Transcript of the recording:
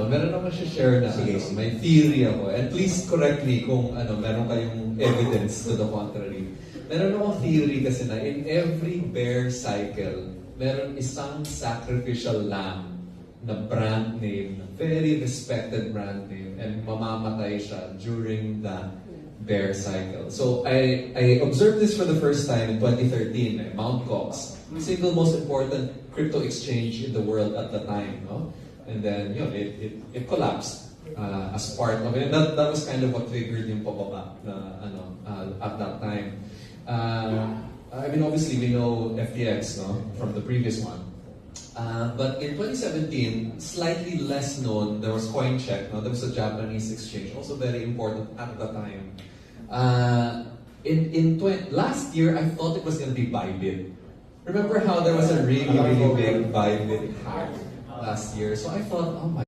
meron akong share na may theory ako. And please correct me kung meron kayong evidence to the contrary. Meron akong theory kasi na in every bear cycle, meron isang sacrificial lamb na brand name, na very respected brand name, and mamamatay siya during the bear cycle. So I observed this for the first time in 2013, Mt. Gox, single most important crypto exchange in the world at the time, no? And then it collapsed as part of it. That was kind of what triggered yung pababa na at that time. I mean, obviously we know FTX, no, from the previous one. But in 2017, slightly less known, there was CoinCheck, no? There was a Japanese exchange, also very important at the time. Last year, I thought it was going to be Bybit. Remember how there was a really big Bybit hack last year? So I thought, oh my